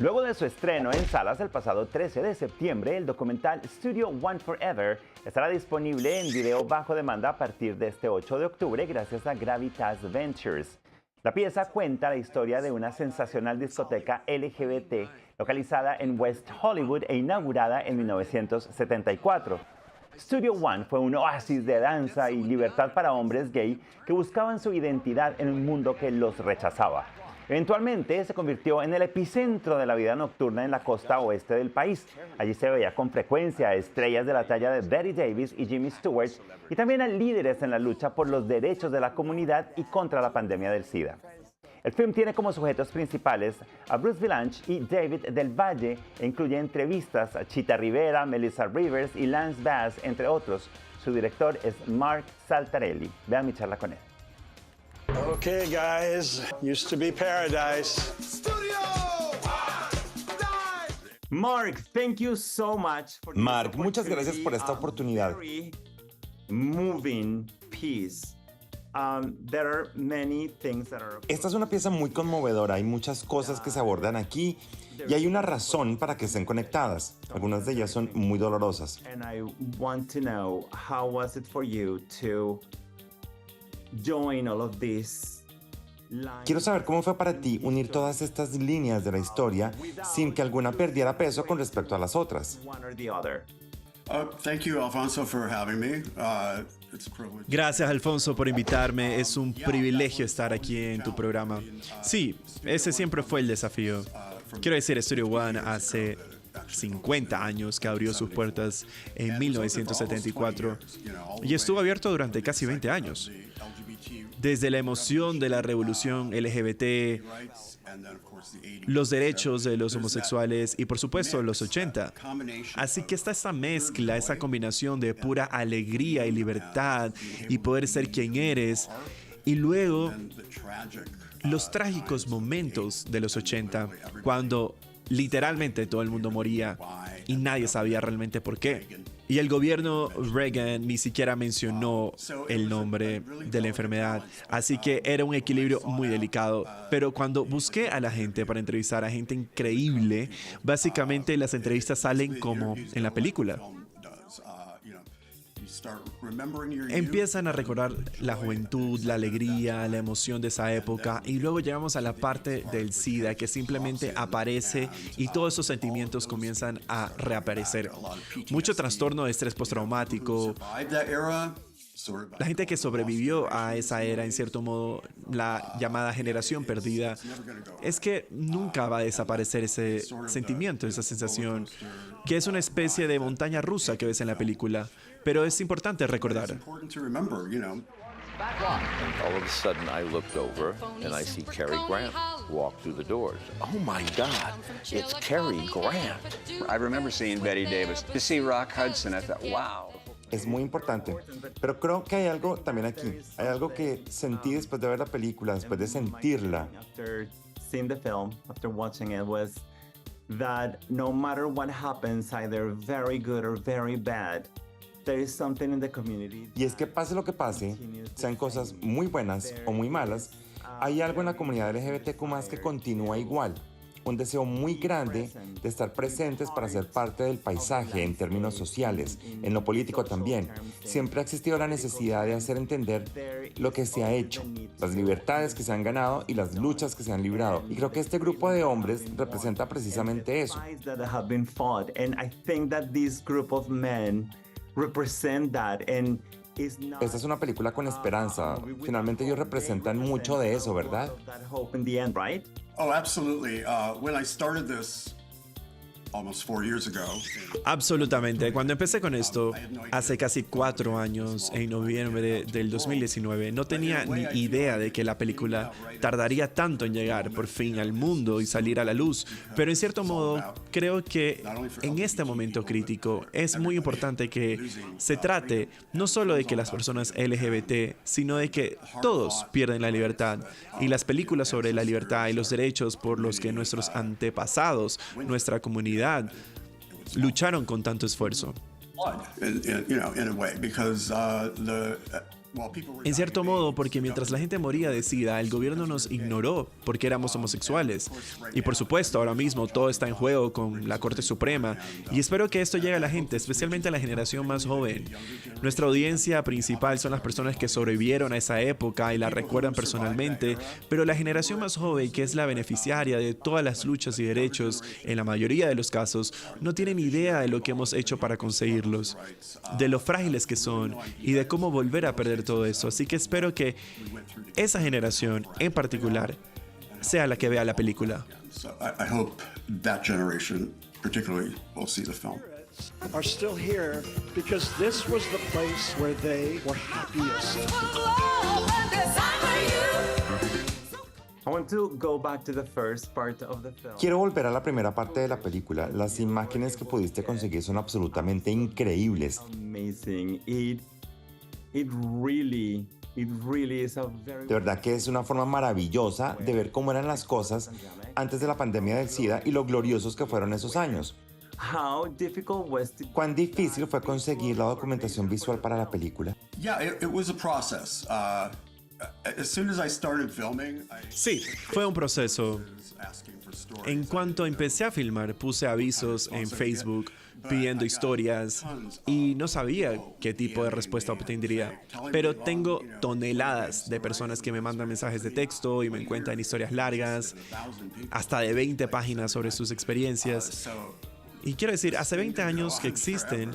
Luego de su estreno en salas el pasado 13 de septiembre, el documental Studio One Forever estará disponible en video bajo demanda a partir de este 8 de octubre gracias a Gravitas Ventures. La pieza cuenta la historia de una sensacional discoteca LGBT localizada en West Hollywood e inaugurada en 1974. Studio One fue un oasis de danza y libertad para hombres gay que buscaban su identidad en un mundo que los rechazaba. Eventualmente se convirtió en el epicentro de la vida nocturna en la costa oeste del país. Allí se veía con frecuencia a estrellas de la talla de Betty Davis y Jimmy Stewart y también a líderes en la lucha por los derechos de la comunidad y contra la pandemia del SIDA. El film tiene como sujetos principales a Bruce Vilanch y David del Valle e incluye entrevistas a Chita Rivera, Melissa Rivers y Lance Bass, entre otros. Su director es Mark Saltarelli. Vean mi charla con él. Okay, guys, used to be paradise. Mark, thank you so much for Mark, muchas gracias por esta oportunidad. Moving piece. There are many things that are... Esta es una pieza muy conmovedora, hay muchas cosas que se abordan aquí y hay una razón para que estén conectadas. Algunas de ellas son muy dolorosas. And I want to know, how was it for you to join all of this? Quiero saber cómo fue para ti unir todas estas líneas de la historia sin que alguna perdiera peso con respecto a las otras. Thank you, Alfonso, for having me. It's a privilege. Gracias, Alfonso, por invitarme. Es un privilegio estar aquí en tu programa. Sí, ese siempre fue el desafío. Quiero decir, Studio One hace 50 años que abrió sus puertas en 1974 y estuvo abierto durante casi 20 años. Desde la emoción de la revolución LGBT, los derechos de los homosexuales y por supuesto los 80. Así que está esa mezcla, esa combinación de pura alegría y libertad y poder ser quien eres. Y luego los trágicos momentos de los 80, cuando literalmente todo el mundo moría y nadie sabía realmente por qué. Y el gobierno Reagan ni siquiera mencionó el nombre de la enfermedad. Así que era un equilibrio muy delicado. Pero cuando busqué a la gente para entrevistar a gente increíble, básicamente las entrevistas salen como en la película. Empiezan a recordar la juventud, la alegría, la emoción de esa época y luego llegamos a la parte del SIDA que simplemente aparece y todos esos sentimientos comienzan a reaparecer. Mucho trastorno de estrés postraumático. La gente que sobrevivió a esa era, en cierto modo, la llamada generación perdida, es que nunca va a desaparecer ese sentimiento, esa sensación, que es una especie de montaña rusa que ves en la película, pero es importante recordar. All of a sudden, I looked over and I see Cary Grant walk through the doors. Oh my God, it's Cary Grant. I remember seeing Betty Davis. To see Rock Hudson, I thought, wow. Es muy importante, pero creo que hay algo también aquí. Hay algo que sentí después de ver la película, después de sentirla. After seeing the film, after watching it, was that no matter what happens, either very good or very bad, there is something in the community. Y es que pase lo que pase, sean cosas muy buenas o muy malas, hay algo en la comunidad LGBTQ+ que continúa igual. Un deseo muy grande de estar presentes para ser parte del paisaje en términos sociales, en lo político también. Siempre ha existido la necesidad de hacer entender lo que se ha hecho, las libertades que se han ganado y las luchas que se han librado. Y creo que este grupo de hombres representa precisamente eso. Esta es una película con esperanza. Finalmente ellos representan mucho de eso, ¿verdad? Oh, absolutely. When I started this almost 4 years ago. Absolutamente. Cuando empecé con esto, hace casi 4 años, en noviembre del 2019, no tenía ni idea de que la película tardaría tanto en llegar por fin al mundo y salir a la luz. Pero en cierto modo, creo que en este momento crítico es muy importante que se trate no solo de que las personas LGBT, sino de que todos pierden la libertad. Y las películas sobre la libertad y los derechos por los que nuestros antepasados, nuestra comunidad, lucharon con tanto esfuerzo. In a way, because En cierto modo, porque mientras la gente moría de SIDA, el gobierno nos ignoró porque éramos homosexuales. Y por supuesto, ahora mismo todo está en juego con la Corte Suprema. Y espero que esto llegue a la gente, especialmente a la generación más joven. Nuestra audiencia principal son las personas que sobrevivieron a esa época y la recuerdan personalmente, pero la generación más joven, que es la beneficiaria de todas las luchas y derechos, en la mayoría de los casos, no tienen idea de lo que hemos hecho para conseguirlos, de lo frágiles que son y de cómo volver a perder todo eso. Así que espero que esa generación en particular sea la que vea la película. So I hope that generation particularly will see the film. Are still here because this was the place where they were happiest. I want to go back to the first part of the film. Quiero volver a la primera parte de la película. Las imágenes que pudiste conseguir son absolutamente increíbles. Amazing. It really is a very... De verdad que es una forma maravillosa de ver cómo eran las cosas antes de la pandemia del SIDA y lo gloriosos que fueron esos años. How difficult was it? ¿Cuán difícil fue conseguir la documentación visual para la película? Yeah, it was a process. As soon as I started filming, Sí, fue un proceso. was asking for stories. En cuanto empecé a filmar, puse avisos en Facebook pidiendo historias y no sabía qué tipo de respuesta obtendría. Pero tengo toneladas de personas que me mandan mensajes de texto y me cuentan historias largas, hasta de 20 páginas sobre sus experiencias. Y quiero decir, hace 20 años que existen,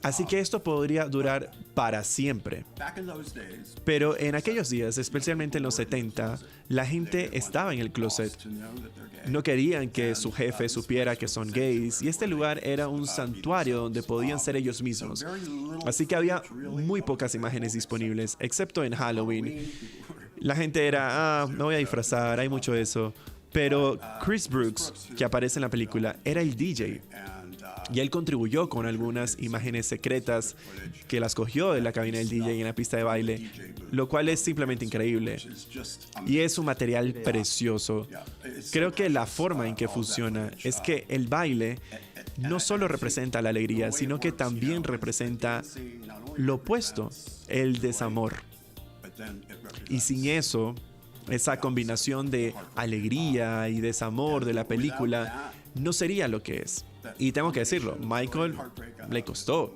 así que esto podría durar para siempre. Back in those days, Pero en aquellos días, especialmente en los 70, la gente estaba en el closet. to know that they're gay. No querían que su jefe supiera que son gays y este lugar era un santuario donde podían ser ellos mismos. Así que había muy pocas imágenes disponibles, excepto en Halloween. La gente era, me voy a disfrazar, hay mucho de eso. Pero Chris Brooks, que aparece en la película, era el DJ. Y él contribuyó con algunas imágenes secretas que las cogió de la cabina del DJ en la pista de baile, lo cual es simplemente increíble. Y es un material precioso. Creo que la forma en que funciona es que el baile no solo representa la alegría, sino que también representa lo opuesto, el desamor. Y sin eso, esa combinación de alegría y desamor de la película no sería lo que es. Y tengo que decirlo, Michael le costó.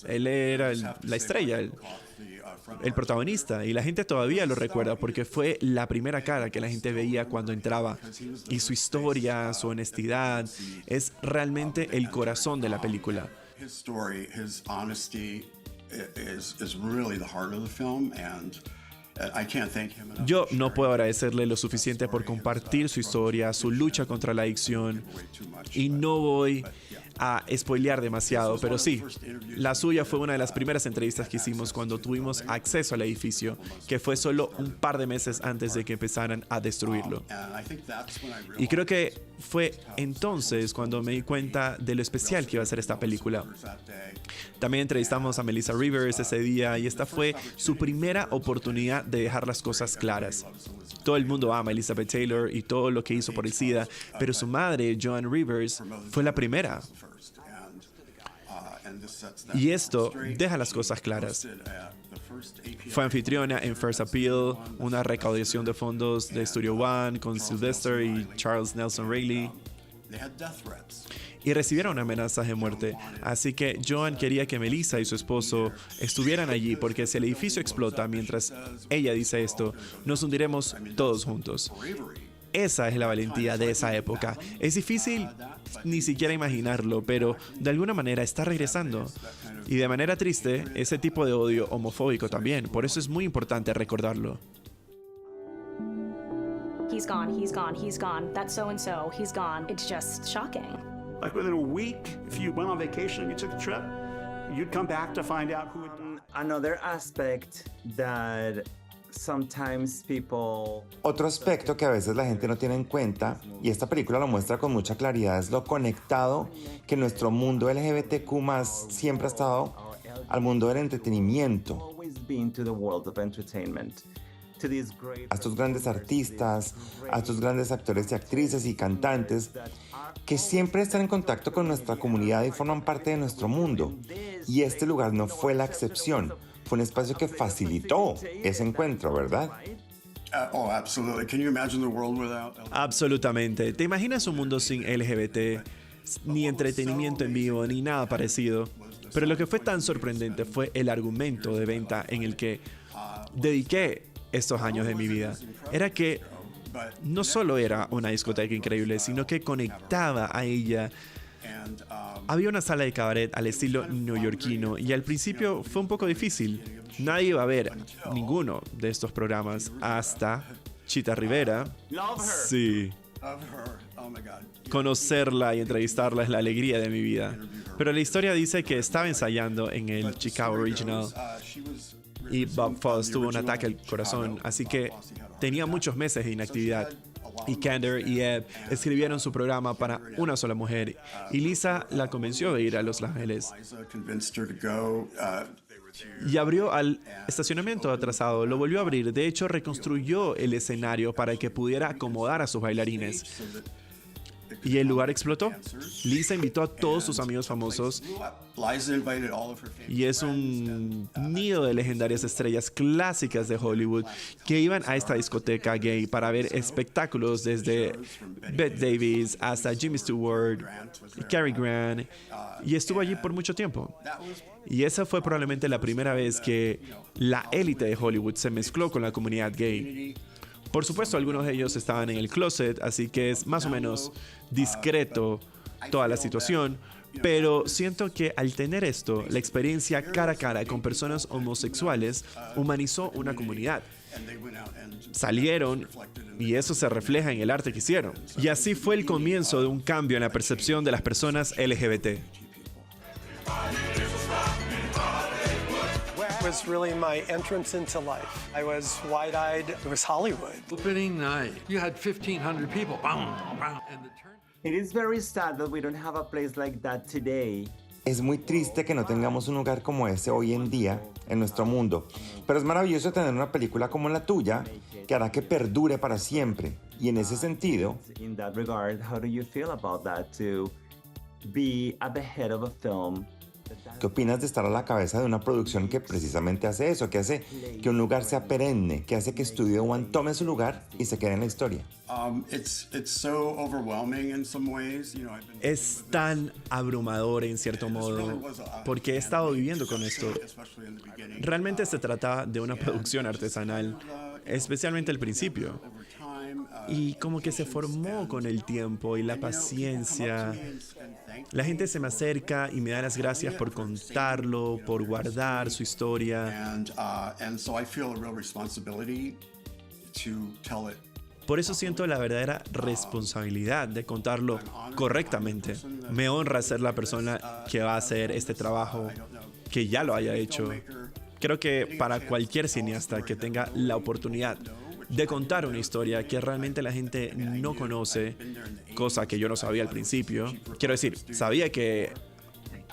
Él era la estrella, el protagonista, y la gente todavía lo recuerda porque fue la primera cara que la gente veía cuando entraba. Y su historia, su honestidad, es realmente el corazón de la película. His story, his honesty is really the heart of the film, and I can't thank him enough. Yo no puedo agradecerle lo suficiente por compartir su historia, su lucha contra la adicción, y no voy a spoilear demasiado, pero sí, la suya fue una de las primeras entrevistas que hicimos cuando tuvimos acceso al edificio, que fue solo un par de meses antes de que empezaran a destruirlo. And I think that's when I realized Y creo que fue entonces cuando me di cuenta de lo especial que iba a ser esta película. that day. También entrevistamos a Melissa Rivers ese día y esta fue su primera oportunidad de dejar las cosas claras. Todo el mundo ama a Elizabeth Taylor y todo lo que hizo por el SIDA, pero su madre, Joan Rivers, fue la primera. First, and this sets that Y esto straight. deja las cosas claras. At the first API Fue anfitriona en First Appeal, una recaudación de fondos de Studio One con Sylvester y Charles Nelson Reilly. they had death threats. Y recibieron amenazas de muerte. Así que Joan quería que Melissa y su esposo estuvieran allí porque si el edificio explota mientras ella dice esto, nos hundiremos todos juntos. Esa es la valentía de esa época. Es difícil ni siquiera imaginarlo, pero de alguna manera está regresando. Y de manera triste, ese tipo de odio homofóbico también. Por eso es muy importante recordarlo. He's gone, he's gone, he's gone. That's so-and-so, he's gone. It's just shocking. Like within a week, if you went on vacation and you took a trip, you'd come back to find out who had died. Another aspect that sometimes people... Otro aspecto que a veces la gente no tiene en cuenta, y esta película lo muestra con mucha claridad, es lo conectado que nuestro mundo LGBTQ+ siempre ha estado al mundo del entretenimiento, always been to the world of entertainment. To these great... a estos grandes artistas, a estos grandes actores y actrices y cantantes que siempre están en contacto con nuestra comunidad y forman parte de nuestro mundo. Y este lugar no fue la excepción. fue un espacio que facilitó ese encuentro, ¿verdad? Oh, absolutely. Can you imagine the world without? Absolutamente. ¿Te imaginas un mundo sin LGBT? Ni entretenimiento en vivo, ni nada parecido. Pero lo que fue tan sorprendente fue el argumento de venta en el que dediqué estos años de mi vida. Era que no solo era una discoteca increíble, sino que conectaba a ella. Había una sala de cabaret al estilo neoyorquino y al principio fue un poco difícil. Nadie iba a ver ninguno de estos programas hasta Chita Rivera. Sí. Conocerla y entrevistarla es la alegría de mi vida. Pero la historia dice que estaba ensayando en el Chicago Regional y Bob Fosse tuvo un ataque al corazón, así que tenía muchos meses de inactividad. Y Kander y Ed escribieron su programa para una sola mujer y Lisa la convenció de ir a Los Ángeles. Y abrió al estacionamiento atrasado, lo volvió a abrir, de hecho reconstruyó el escenario para que pudiera acomodar a sus bailarines. Y el lugar explotó. Lisa invitó a todos sus amigos famosos y es un nido de legendarias estrellas clásicas de Hollywood que iban a esta discoteca gay para ver espectáculos desde Bette Davis hasta Jimmy Stewart, Cary Grant, y estuvo allí por mucho tiempo. Y esa fue probablemente la primera vez que la élite de Hollywood se mezcló con la comunidad gay. Por supuesto, algunos de ellos estaban en el closet, así que es más o menos discreto toda la situación, pero siento que al tener esto, la experiencia cara a cara con personas homosexuales humanizó una comunidad. Salieron y eso se refleja en el arte que hicieron. Y así fue el comienzo de un cambio en la percepción de las personas LGBT. Was really my entrance into life. I was wide-eyed. It was Hollywood. Opening night, you had 1,500 people. Bam, bam, and the turn. It is very sad that we don't have a place like that today. Es muy triste que no tengamos un lugar como ese hoy en día en nuestro mundo, pero es maravilloso tener una película como la tuya que hará que perdure para siempre. Y en ese sentido, In that regard, how do you feel about that, to be at the head of a film? ¿qué opinas de estar a la cabeza de una producción que precisamente hace eso, que hace que un lugar sea perenne, que hace que Studio One tome su lugar y se quede en la historia? Es tan abrumador en cierto modo, porque he estado viviendo con esto. Realmente se trataba de una producción artesanal, especialmente al principio. Y como que se formó con el tiempo y la paciencia. La gente se me acerca y me da las gracias por contarlo, por guardar su historia. Por eso siento la verdadera responsabilidad de contarlo correctamente. Me honra ser la persona que va a hacer este trabajo, que ya lo haya hecho. Creo que para cualquier cineasta que tenga la oportunidad de contar una historia que realmente la gente no conoce, cosa que yo no sabía al principio. Quiero decir, sabía que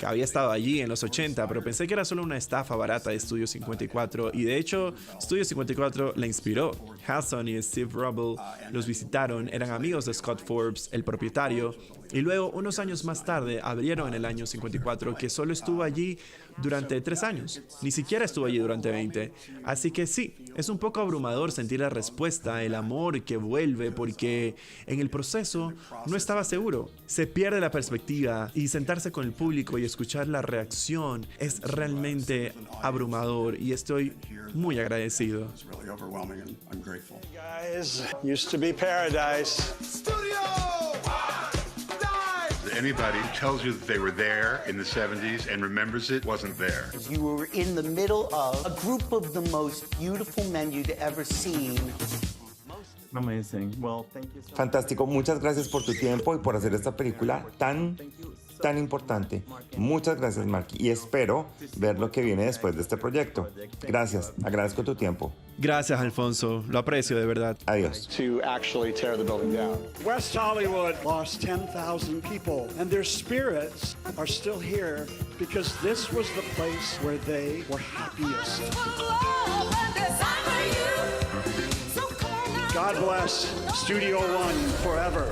había estado allí en los 80, pero pensé que era solo una estafa barata de Studio 54, y de hecho Studio 54 la inspiró. Hassan y Steve Rubble los visitaron, eran amigos de Scott Forbes, el propietario, y luego unos años más tarde abrieron en el año 54, que solo estuvo allí durante 3 años, ni siquiera estuvo allí durante 20. Así que sí, es un poco abrumador sentir la respuesta, el amor que vuelve, porque en el proceso no estaba seguro. Se pierde la perspectiva y sentarse con el público y escuchar la reacción es realmente abrumador, y estoy muy agradecido. Guys, used to be paradise. Anybody who tells you that they were there in the 70s and remembers it wasn't there. You were in the middle of a group of the most beautiful men you'd ever seen. Amazing. Well, thank you so much. Fantástico, muchas gracias por tu tiempo y por hacer esta película tan importante. Muchas gracias, Mark, y espero ver lo que viene después de este proyecto. Gracias, agradezco tu tiempo. Gracias, Alfonso, lo aprecio de verdad. Adiós. To actually tear the building down. West Hollywood lost 10,000 people, and their spirits are still here because this was the place where they were happiest. God bless Studio One forever.